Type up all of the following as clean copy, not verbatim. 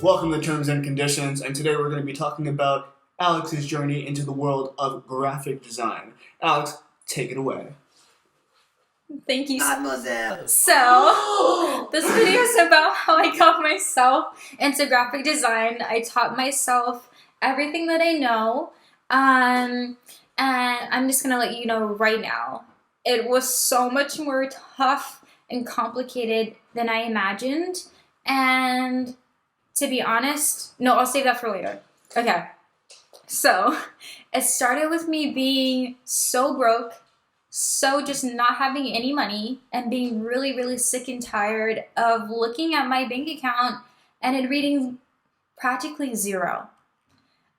welcome to Terms and Conditions, and today we're going to be talking about Alex's journey into the world of graphic design. Alex, take it away. Thank you. Mademoiselle. So, this video is about how I got myself into graphic design. I taught myself everything that I know, and I'm just gonna let you know right now, it was so much more tough and complicated than I imagined, and to be honest, no, I'll save that for later. Okay, so it started with me being so broke, so just not having any money, and being really, really sick and tired of looking at my bank account and it reading practically zero.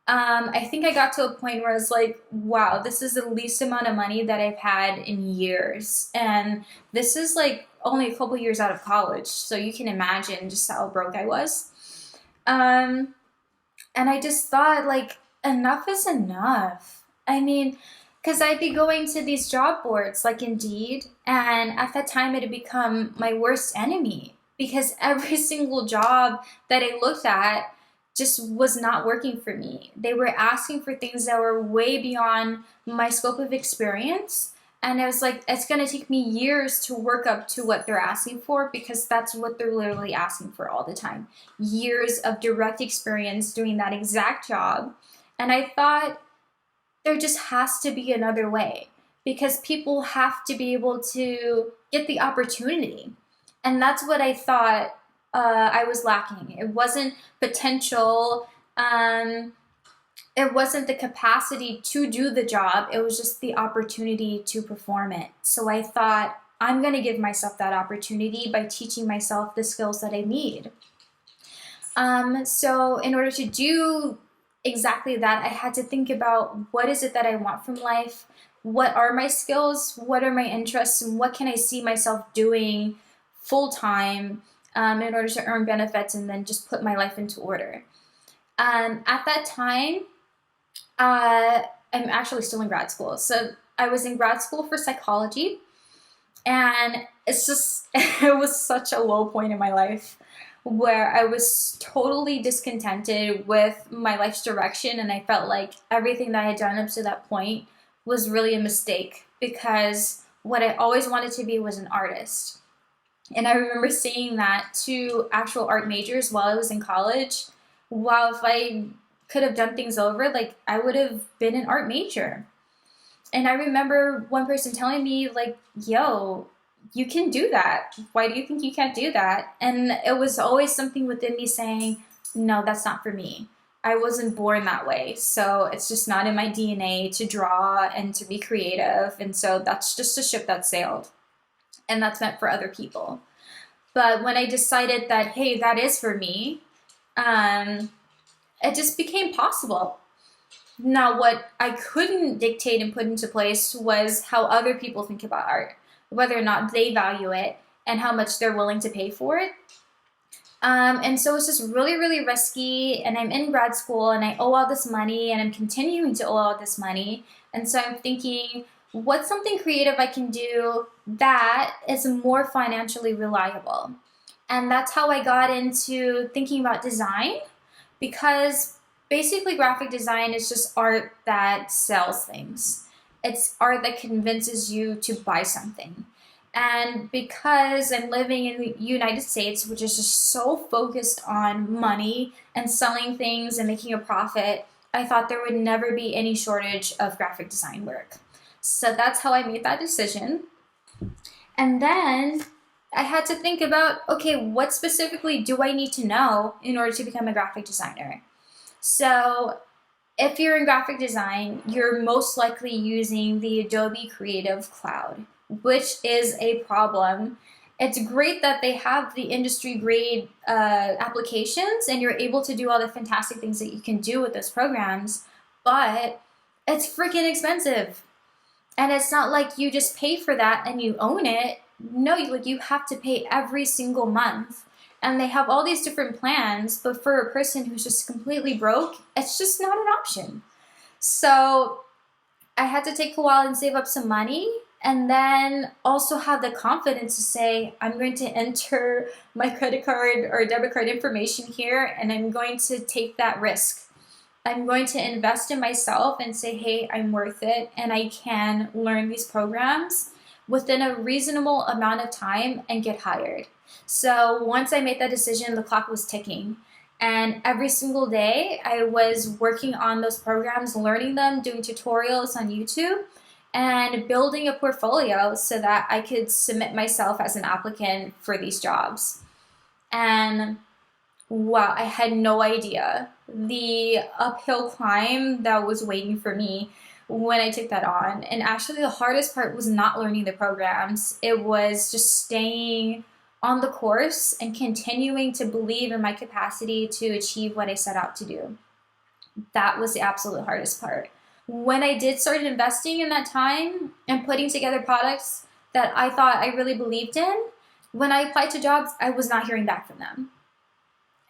I think I got to a point where I was like, wow, this is the least amount of money that I've had in years. And this is like only a couple years out of college. So you can imagine just how broke I was. And I just thought, like, enough is enough. I mean, because I'd be going to these job boards like Indeed, and at that time it had become my worst enemy because every single job that I looked at just was not working for me. They were asking for things that were way beyond my scope of experience. And I was like, it's going to take me years to work up to what they're asking for because that's what they're literally asking for all the time. Years of direct experience doing that exact job. And I thought there just has to be another way because people have to be able to get the opportunity. And that's what I thought I was lacking. It wasn't potential. It wasn't the capacity to do the job. It was just the opportunity to perform it. So I thought, I'm going to give myself that opportunity by teaching myself the skills that I need. So in order to do exactly that, I had to think about what is it that I want from life? What are my skills? What are my interests? And what can I see myself doing full time in order to earn benefits and then just put my life into order? At that time, I'm actually still in grad school. So I was in grad school for psychology, and it's just, it was such a low point in my life where I was totally discontented with my life's direction, and I felt like everything that I had done up to that point was really a mistake because what I always wanted to be was an artist. And I remember saying that to actual art majors while I was in college. Wow, if I could have done things over, like I would have been an art major. And I remember one person telling me like, yo, you can do that. Why do you think you can't do that? And it was always something within me saying, no, that's not for me. I wasn't born that way. So it's just not in my DNA to draw and to be creative. And so that's just a ship that sailed. And that's meant for other people. But when I decided that, hey, that is for me, it just became possible. Now, what I couldn't dictate and put into place was how other people think about art, whether or not they value it, and how much they're willing to pay for it. And so it's just really, really risky, and I'm in grad school, and I owe all this money, and I'm continuing to owe all this money. And so I'm thinking, what's something creative I can do that is more financially reliable? And that's how I got into thinking about design, because basically graphic design is just art that sells things. It's art that convinces you to buy something. And because I'm living in the United States, which is just so focused on money and selling things and making a profit, I thought there would never be any shortage of graphic design work. So that's how I made that decision. And then I had to think about, okay, what specifically do I need to know in order to become a graphic designer? So if you're in graphic design, you're most likely using the Adobe Creative Cloud, which is a problem. It's great that they have the industry grade applications and you're able to do all the fantastic things that you can do with those programs, but it's freaking expensive. And it's not like you just pay for that and you own it. No, you have to pay every single month. And they have all these different plans, but for a person who's just completely broke, it's just not an option. So I had to take a while and save up some money, and then also have the confidence to say, I'm going to enter my credit card or debit card information here, and I'm going to take that risk. I'm going to invest in myself and say, hey, I'm worth it, and I can learn these programs within a reasonable amount of time and get hired. So once I made that decision, the clock was ticking. And every single day I was working on those programs, learning them, doing tutorials on YouTube, and building a portfolio so that I could submit myself as an applicant for these jobs. And wow, I had no idea the uphill climb that was waiting for me when I took that on. And actually, the hardest part was not learning the programs, it was just staying on the course and continuing to believe in my capacity to achieve what I set out to do. That was the absolute hardest part. When I did start investing in that time and putting together products that I thought I really believed in, when I applied to jobs, I was not hearing back from them.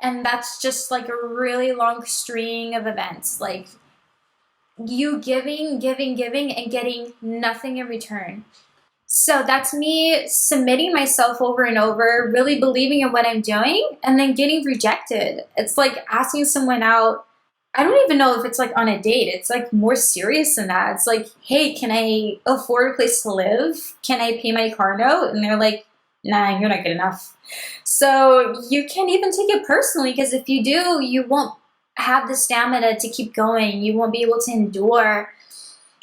And that's just like a really long string of events. Like you giving, and getting nothing in return. So that's me submitting myself over and over, really believing in what I'm doing, and then getting rejected. It's like asking someone out. I don't even know if it's like on a date. It's like more serious than that. It's like, hey, can I afford a place to live? Can I pay my car note? And they're like, nah, you're not good enough. So you can't even take it personally, because if you do, you won't have the stamina to keep going. You won't be able to endure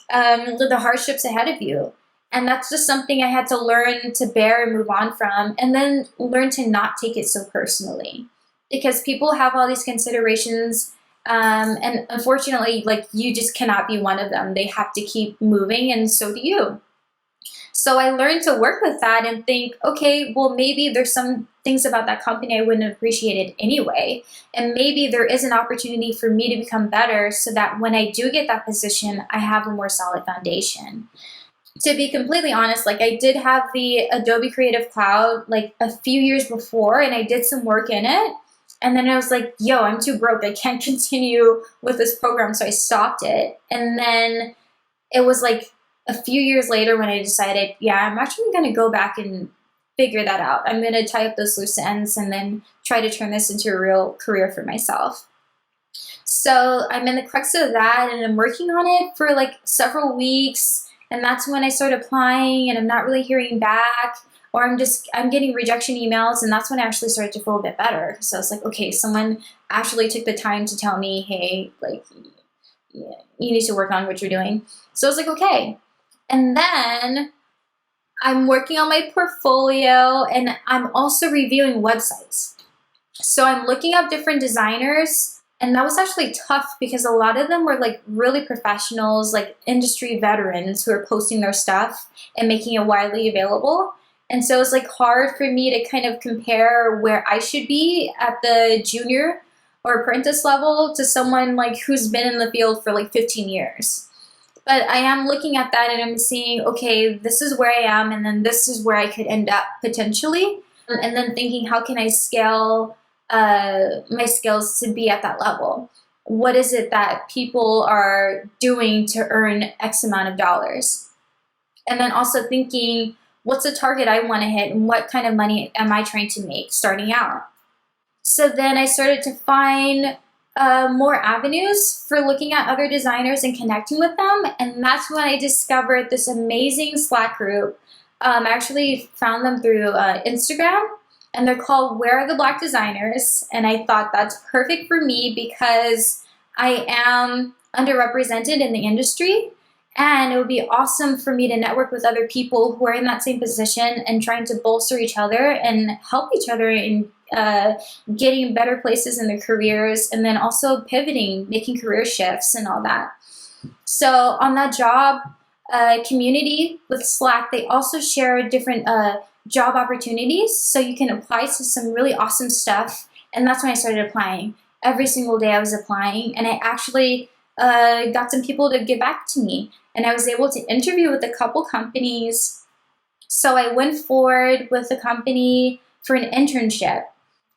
the hardships ahead of you. And that's just something I had to learn to bear and move on from, and then learn to not take it so personally, because people have all these considerations. And unfortunately, like you just cannot be one of them. They have to keep moving, and so do you. So I learned to work with that and think, okay, well, maybe there's some things about that company I wouldn't have appreciated anyway. And maybe there is an opportunity for me to become better so that when I do get that position, I have a more solid foundation. To be completely honest, like I did have the Adobe Creative Cloud like a few years before, and I did some work in it. And then I was like, yo, I'm too broke. I can't continue with this program. So I stopped it. And then it was like a few years later when I decided, yeah, I'm actually going to go back and figure that out. I'm going to tie up those loose ends and then try to turn this into a real career for myself. So I'm in the crux of that, and I'm working on it for like several weeks. And that's when I started applying, and I'm not really hearing back, or I'm getting rejection emails. And that's when I actually started to feel a bit better. So I was like, okay, someone actually took the time to tell me, hey, like, yeah, you need to work on what you're doing. So I was like, okay. And then I'm working on my portfolio, and I'm also reviewing websites. So I'm looking up different designers, and that was actually tough because a lot of them were like really professionals, like industry veterans who are posting their stuff and making it widely available. And so it was like hard for me to kind of compare where I should be at the junior or apprentice level to someone like who's been in the field for like 15 years. But I am looking at that and I'm seeing, okay, this is where I am, and then this is where I could end up potentially. And then thinking, how can I scale my skills to be at that level? What is it that people are doing to earn X amount of dollars? And then also thinking, what's the target I want to hit, and what kind of money am I trying to make starting out? So then I started to find more avenues for looking at other designers and connecting with them. And that's when I discovered this amazing Slack group. I actually found them through Instagram, and they're called Where Are the Black Designers? And I thought that's perfect for me because I am underrepresented in the industry. And it would be awesome for me to network with other people who are in that same position and trying to bolster each other and help each other in getting better places in their careers, and then also pivoting, making career shifts and all that. So on that job community with Slack, they also share different job opportunities, so you can apply to some really awesome stuff. And that's when I started applying. Every single day I was applying, and I actually got some people to get back to me, and I was able to interview with a couple companies. So I went forward with a company for an internship,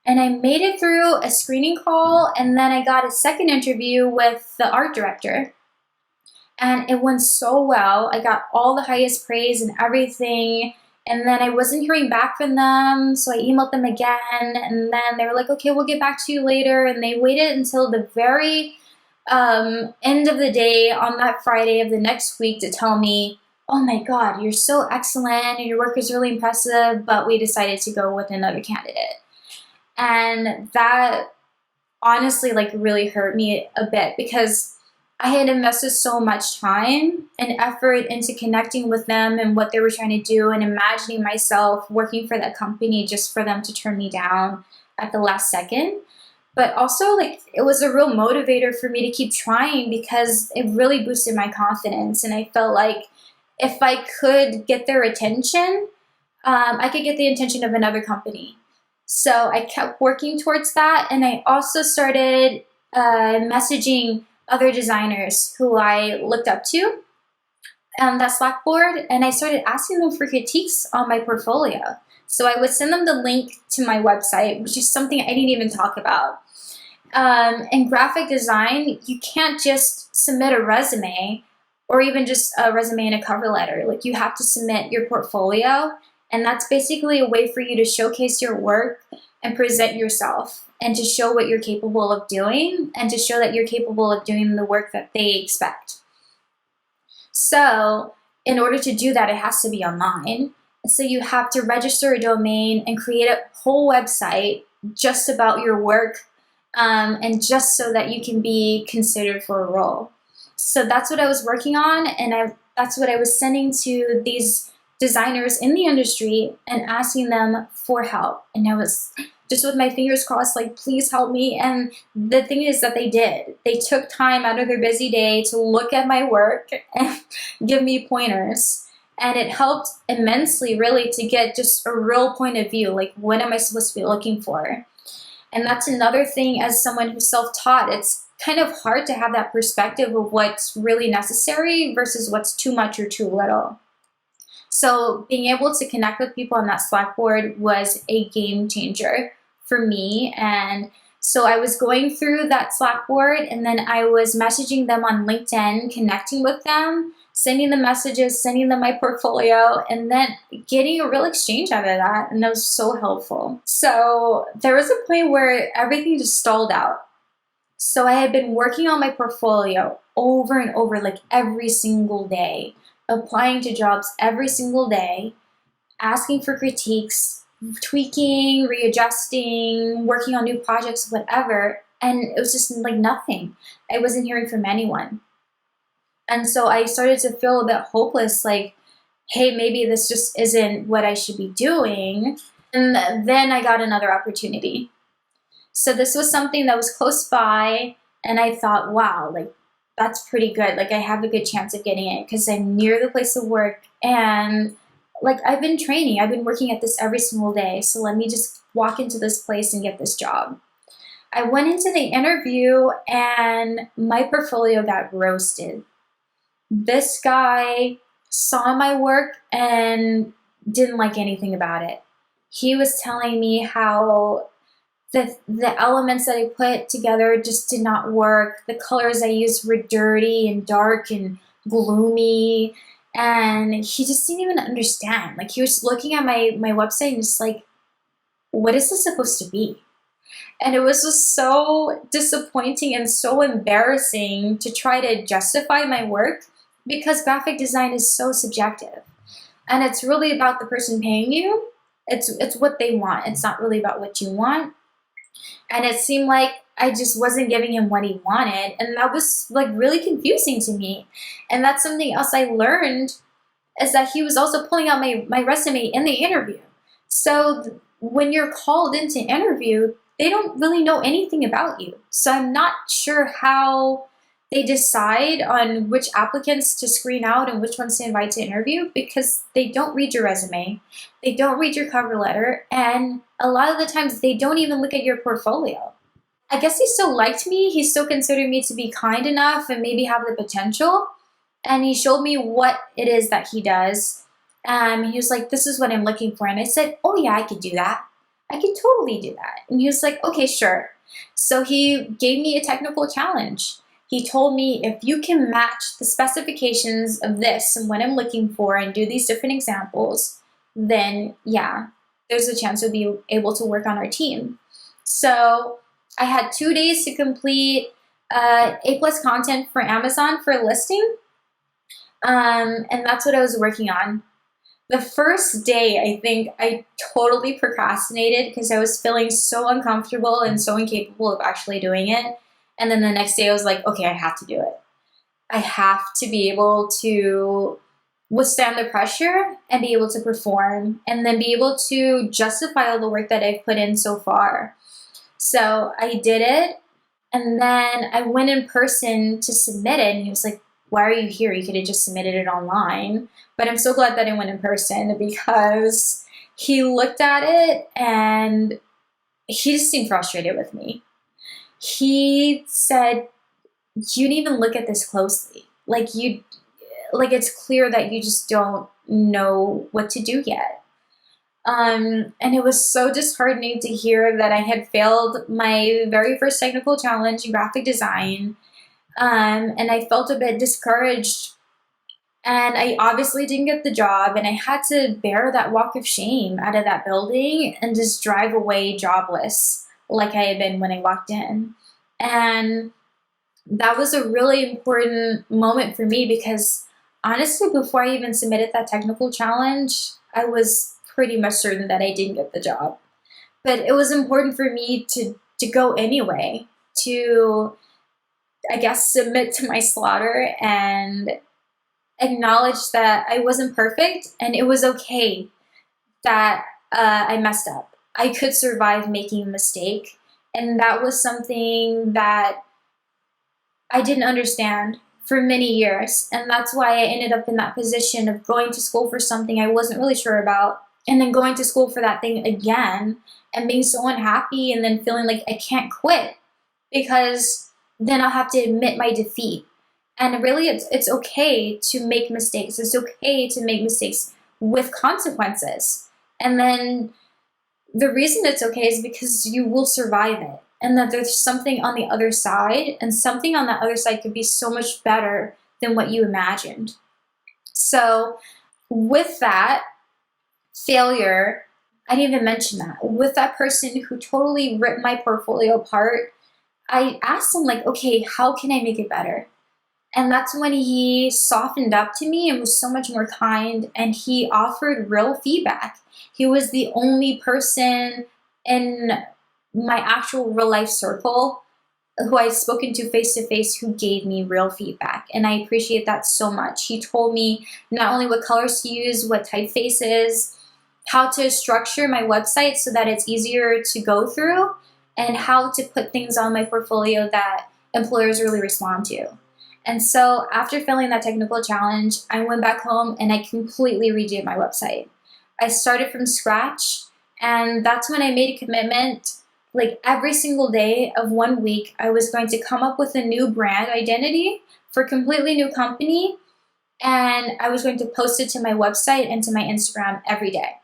and I made it through a screening call, and then I got a second interview with the art director. And it went so well. I got all the highest praise and everything. And then I wasn't hearing back from them, so I emailed them again. And then they were like, okay, we'll get back to you later. And they waited until the very end of the day on that Friday of the next week to tell me, oh my God, you're so excellent and your work is really impressive, but we decided to go with another candidate. And that honestly like really hurt me a bit because I had invested so much time and effort into connecting with them and what they were trying to do and imagining myself working for that company just for them to turn me down at the last second. But also like it was a real motivator for me to keep trying because it really boosted my confidence. And I felt like if I could get their attention, I could get the attention of another company. So I kept working towards that. And I also started messaging other designers who I looked up to on that Slack board, and I started asking them for critiques on my portfolio. So I would send them the link to my website, which is something I didn't even talk about. In graphic design, you can't just submit a resume or even just a resume and a cover letter. Like you have to submit your portfolio, and that's basically a way for you to showcase your work and present yourself and to show what you're capable of doing and to show that you're capable of doing the work that they expect. So in order to do that, it has to be online. So you have to register a domain and create a whole website just about your work and just so that you can be considered for a role. So that's what I was working on, and that's what I was sending to these designers in the industry and asking them for help. And I was just with my fingers crossed, like, please help me. And the thing is that they did. They took time out of their busy day to look at my work and give me pointers. And it helped immensely, really, to get just a real point of view. Like, what am I supposed to be looking for? And that's another thing as someone who's self-taught. It's kind of hard to have that perspective of what's really necessary versus what's too much or too little. So being able to connect with people on that Slack board was a game changer for me. And so I was going through that Slack board, and then I was messaging them on LinkedIn, connecting with them, sending them messages, sending them my portfolio, and then getting a real exchange out of that. And that was so helpful. So there was a point where everything just stalled out. So I had been working on my portfolio over and over, like every single day, applying to jobs every single day, asking for critiques, tweaking, readjusting, working on new projects, whatever. And it was just like nothing. I wasn't hearing from anyone. And so I started to feel a bit hopeless, like, hey, maybe this just isn't what I should be doing. And then I got another opportunity. So this was something that was close by, and I thought, wow, like, that's pretty good. Like, I have a good chance of getting it because I'm near the place of work, and like, I've been training. I've been working at this every single day. So let me just walk into this place and get this job. I went into the interview and my portfolio got roasted. This guy saw my work and didn't like anything about it. He was telling me how the elements that I put together just did not work. The colors I used were dirty and dark and gloomy. And he just didn't even understand. Like, he was looking at my website and just like, what is this supposed to be? And it was just so disappointing and so embarrassing to try to justify my work because graphic design is so subjective. And it's really about the person paying you. It's what they want. It's not really about what you want. And it seemed like I just wasn't giving him what he wanted. And that was like really confusing to me. And that's something else I learned is that he was also pulling out my resume in the interview. So when you're called into interview, they don't really know anything about you. So I'm not sure how they decide on which applicants to screen out and which ones to invite to interview because they don't read your resume, they don't read your cover letter, and a lot of the times they don't even look at your portfolio. I guess he still liked me. He still considered me to be kind enough and maybe have the potential. And he showed me what it is that he does. He was like, this is what I'm looking for. And I said, oh yeah, I could do that. I could totally do that. And he was like, okay, sure. So he gave me a technical challenge. He told me, if you can match the specifications of this and what I'm looking for and do these different examples, then yeah, there's a chance you'll be able to work on our team. So I had 2 days to complete A+ content for Amazon for a listing. And that's what I was working on. The first day, I think I totally procrastinated because I was feeling so uncomfortable and so incapable of actually doing it. And then the next day I was like, okay, I have to do it. I have to be able to withstand the pressure and be able to perform and then be able to justify all the work that I've put in so far. So I did it. And then I went in person to submit it. And he was like, why are you here? You could have just submitted it online. But I'm so glad that I went in person because he looked at it and he just seemed frustrated with me. He said, you didn't even look at this closely. Like it's clear that you just don't know what to do yet. And it was so disheartening to hear that I had failed my very first technical challenge in graphic design. And I felt a bit discouraged. And I obviously didn't get the job, and I had to bear that walk of shame out of that building and just drive away jobless like I had been when I walked in. And that was a really important moment for me because honestly, before I even submitted that technical challenge, I was pretty much certain that I didn't get the job. But it was important for me to go anyway, to, I guess, submit to my slaughter and acknowledge that I wasn't perfect and it was okay that I messed up. I could survive making a mistake. And that was something that I didn't understand for many years. And that's why I ended up in that position of going to school for something I wasn't really sure about, and then going to school for that thing again and being so unhappy and then feeling like I can't quit because then I'll have to admit my defeat. And really, it's okay to make mistakes. It's okay to make mistakes with consequences. And then the reason it's okay is because you will survive it. And that there's something on the other side. And something on that other side could be so much better than what you imagined. So with that failure, I didn't even mention that. With that person who totally ripped my portfolio apart, I asked him, like, okay, how can I make it better? And that's when he softened up to me and was so much more kind, and he offered real feedback. He was the only person in my actual real life circle who I'd spoken to face who gave me real feedback. And I appreciate that so much. He told me not only what colors to use, what typefaces, how to structure my website so that it's easier to go through, and how to put things on my portfolio that employers really respond to. And so after failing that technical challenge, I went back home and I completely redid my website. I started from scratch, and that's when I made a commitment. Like every single day of 1 week, I was going to come up with a new brand identity for a completely new company, and I was going to post it to my website and to my Instagram every day.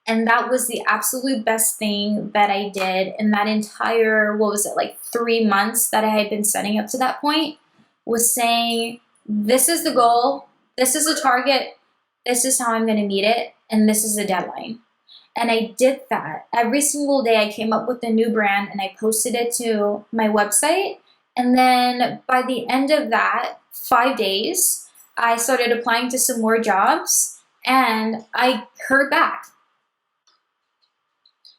And that was the absolute best thing that I did in that entire, 3 months that I had been setting up to that point, was saying, this is the goal, this is the target, this is how I'm going to meet it, and this is the deadline. And I did that. Every single day I came up with a new brand and I posted it to my website. And then by the end of that 5 days, I started applying to some more jobs and I heard back.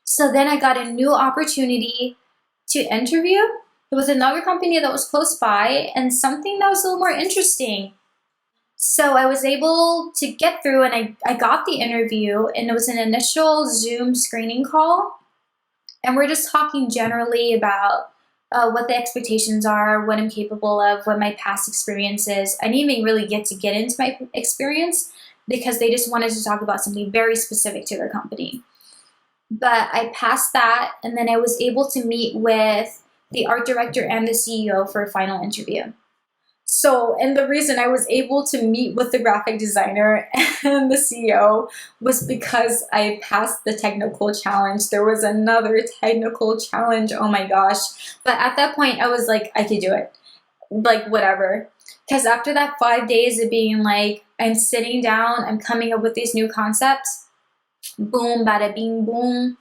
So then I got a new opportunity to interview. It was another company that was close by and something that was a little more interesting. So I was able to get through, and I got the interview, and it was an initial Zoom screening call. And we're just talking generally about what the expectations are, what I'm capable of, what my past experience is. I didn't even really get into my experience because they just wanted to talk about something very specific to their company. But I passed that, and then I was able to meet with the art director and the CEO for a final interview. So, and the reason I was able to meet with the graphic designer and the CEO was because I passed the technical challenge. There was another technical challenge, oh my gosh. But at that point, I was like, I could do it. like whatever. Because after that 5 days of being like, I'm sitting down, I'm coming up with these new concepts, boom, bada bing, boom,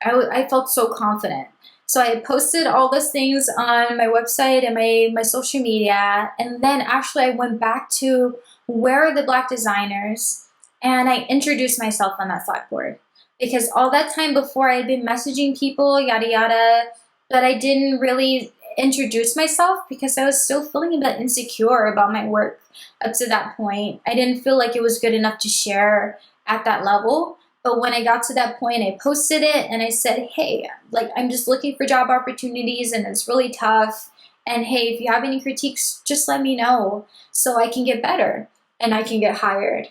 I felt so confident. So I posted all those things on my website and my social media. And then actually I went back to where are the Black designers, and I introduced myself on that Slack board. Because all that time before I had been messaging people, yada yada, but I didn't really introduce myself because I was still feeling a bit insecure about my work up to that point. I didn't feel like it was good enough to share at that level. But when I got to that point, I posted it and I said, hey, like I'm just looking for job opportunities and it's really tough. And hey, if you have any critiques, just let me know so I can get better and I can get hired.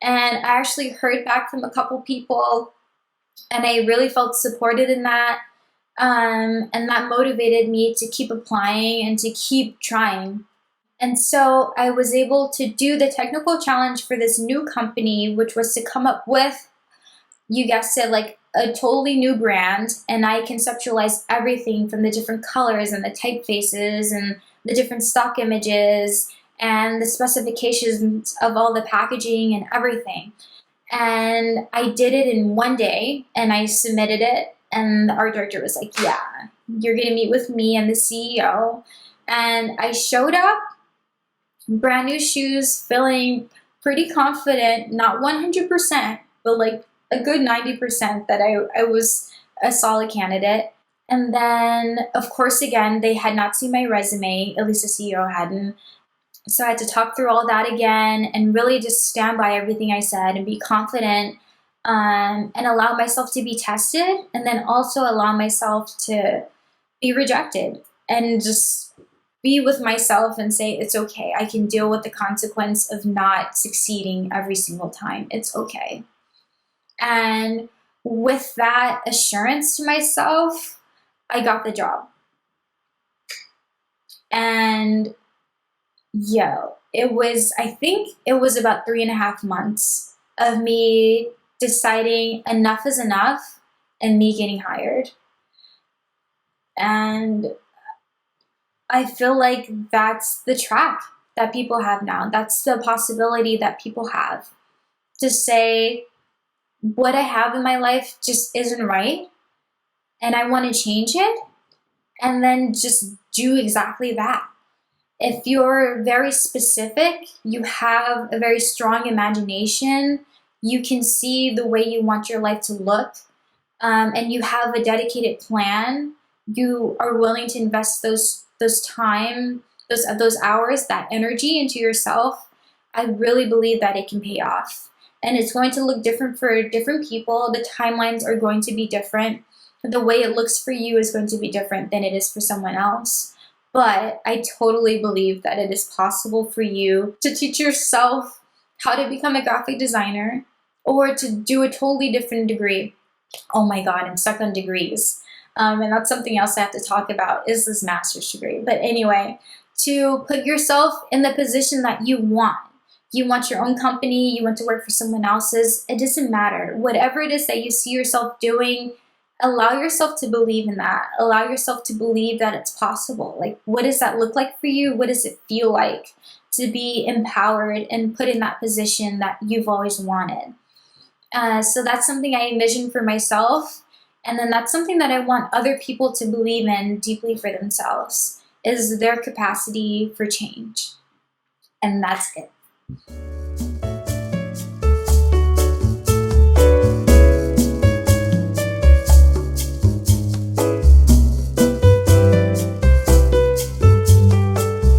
And I actually heard back from a couple people and I really felt supported in that. And that motivated me to keep applying and to keep trying. And so I was able to do the technical challenge for this new company, which was to come up with, you guessed it, like a totally new brand. And I conceptualized everything from the different colors and the typefaces and the different stock images and the specifications of all the packaging and everything. And I did it in 1 day and I submitted it. And the art director was like, yeah, you're going to meet with me and the CEO. And I showed up, brand new shoes, feeling pretty confident, not 100%, but like a good 90% that I was a solid candidate. And then, of course, again, they had not seen my resume, at least the CEO hadn't. So I had to talk through all that again and really just stand by everything I said and be confident, and allow myself to be tested, and then also allow myself to be rejected and just be with myself and say, it's okay. I can deal with the consequence of not succeeding every single time. It's okay. And with that assurance to myself, I got the job. And I think it was about 3.5 months of me deciding enough is enough and me getting hired. And I feel like that's the track that people have now. That's the possibility that people have to say, what I have in my life just isn't right and I want to change it, and then just do exactly that. If you're very specific, you have a very strong imagination, you can see the way you want your life to look, and you have a dedicated plan, you are willing to invest those hours, that energy into yourself, I really believe that it can pay off. And it's going to look different for different people. The timelines are going to be different. The way it looks for you is going to be different than it is for someone else. But I totally believe that it is possible for you to teach yourself how to become a graphic designer or to do a totally different degree. Oh my God, I'm stuck on degrees. And that's something else I have to talk about, is this master's degree. But anyway, to put yourself in the position that you want. You want your own company, you want to work for someone else's, it doesn't matter. Whatever it is that you see yourself doing, allow yourself to believe in that. Allow yourself to believe that it's possible. Like, what does that look like for you? What does it feel like to be empowered and put in that position that you've always wanted? So that's something I envision for myself. And then that's something that I want other people to believe in deeply for themselves, is their capacity for change. And that's it.